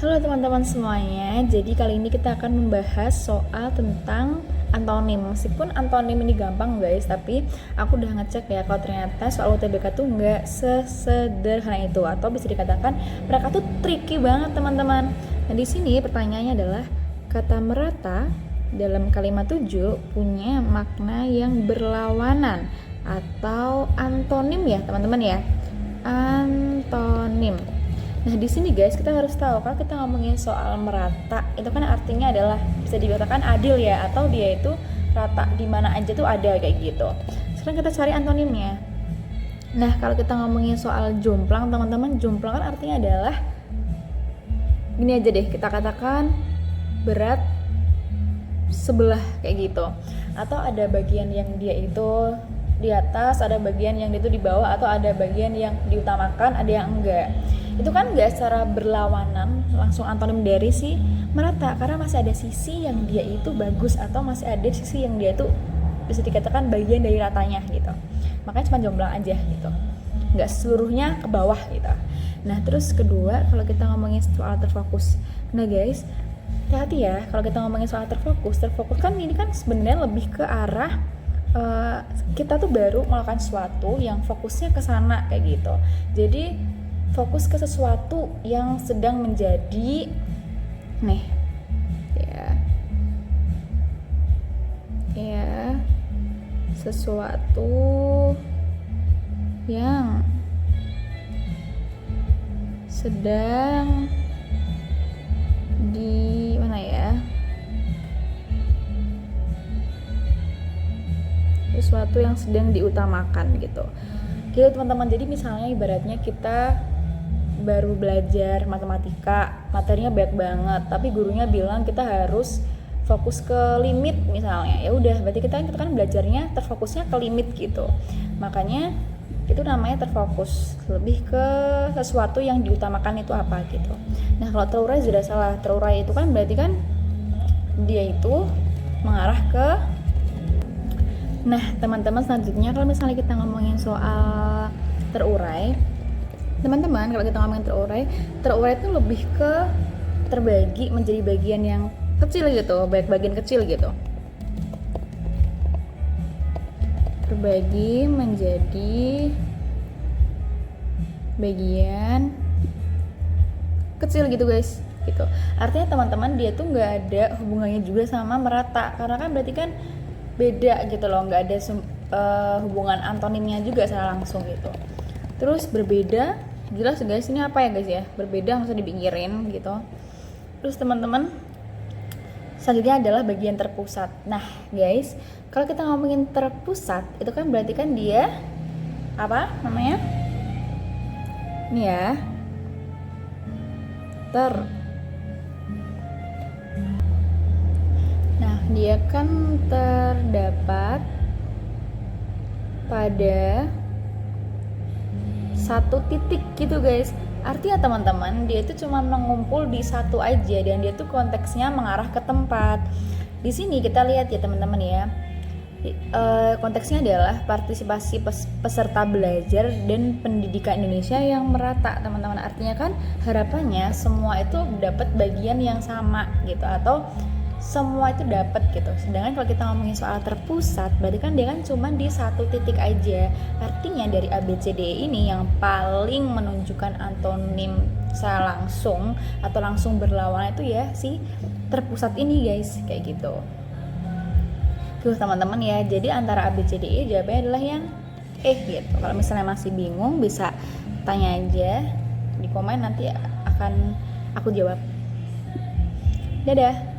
Halo teman-teman semuanya, jadi kali ini kita akan membahas soal tentang antonim. Meskipun antonim ini gampang guys, tapi aku udah ngecek ya kalau ternyata soal UTBK tuh nggak sesederhana itu, atau bisa dikatakan mereka tuh tricky banget teman-teman. Nah di sini pertanyaannya adalah kata merata dalam kalimat tujuh punya makna yang berlawanan atau antonim ya teman-teman ya. Antonim. Nah di sini guys kita harus tahu kalau kita ngomongin soal merata itu kan artinya adalah bisa dikatakan adil ya, atau dia itu rata di mana aja tuh ada kayak gitu. Sekarang kita cari antonimnya. Nah kalau kita ngomongin soal jomplang teman-teman, jomplang kan artinya adalah gini aja deh, kita katakan berat sebelah kayak gitu, atau ada bagian yang dia itu di atas, ada bagian yang dia itu di bawah, atau ada bagian yang diutamakan, ada yang enggak. Itu kan enggak secara berlawanan langsung antonim dari si merata, karena masih ada sisi yang dia itu bagus, atau masih ada sisi yang dia itu bisa dikatakan bagian dari ratanya gitu. Makanya cuma jomplang aja gitu, enggak seluruhnya ke bawah gitu. Nah terus kedua, kalau kita ngomongin soal terfokus, nah guys hati-hati ya kalau kita ngomongin soal terfokus kan ini kan sebenarnya lebih ke arah kita tuh baru melakukan sesuatu yang fokusnya ke sana kayak gitu. Jadi fokus ke sesuatu yang sedang menjadi sesuatu yang sedang di mana ya, sesuatu yang sedang diutamakan gitu teman-teman. Jadi misalnya ibaratnya kita baru belajar matematika, materinya banyak banget, tapi gurunya bilang kita harus fokus ke limit misalnya, ya udah berarti kita kan belajarnya terfokusnya ke limit gitu. Makanya itu namanya terfokus, lebih ke sesuatu yang diutamakan itu apa gitu. Nah kalau terurai sudah salah. Terurai itu kan berarti kan dia itu mengarah ke. Nah teman-teman selanjutnya kalau misalnya kita ngomongin soal terurai, teman-teman kalau kita ngomongin terurai itu lebih ke terbagi menjadi bagian yang kecil gitu, banyak bagian kecil gitu, terbagi menjadi bagian kecil gitu guys gitu. Artinya teman-teman dia tuh nggak ada hubungannya juga sama merata, karena kan berarti kan beda gitu loh, nggak ada hubungan antonimnya juga secara langsung gitu. Terus berbeda, jelas guys ini apa ya guys ya, berbeda nggak usah dipikirin gitu. Terus teman-teman selanjutnya adalah bagian terpusat. Nah guys kalau kita ngomongin terpusat itu kan berarti kan dia apa namanya ini ya, nah dia kan terdapat pada satu titik gitu guys. Artinya teman-teman dia itu cuma mengumpul di satu aja, dan dia tuh konteksnya mengarah ke tempat. Di sini kita lihat ya teman-teman ya, konteksnya adalah partisipasi peserta belajar dan pendidikan Indonesia yang merata teman-teman. Artinya kan harapannya semua itu dapat bagian yang sama gitu, atau semua itu dapat gitu. Sedangkan kalau kita ngomongin soal terpusat berarti kan dia kan cuma di satu titik aja. Artinya dari ABCDE ini yang paling menunjukkan antonim secara langsung atau langsung berlawanan itu ya si terpusat ini guys, kayak gitu. Tuh teman-teman ya, jadi antara ABCDE jawabannya adalah yang gitu. Kalau misalnya masih bingung bisa tanya aja di komen, nanti akan aku jawab. Dadah.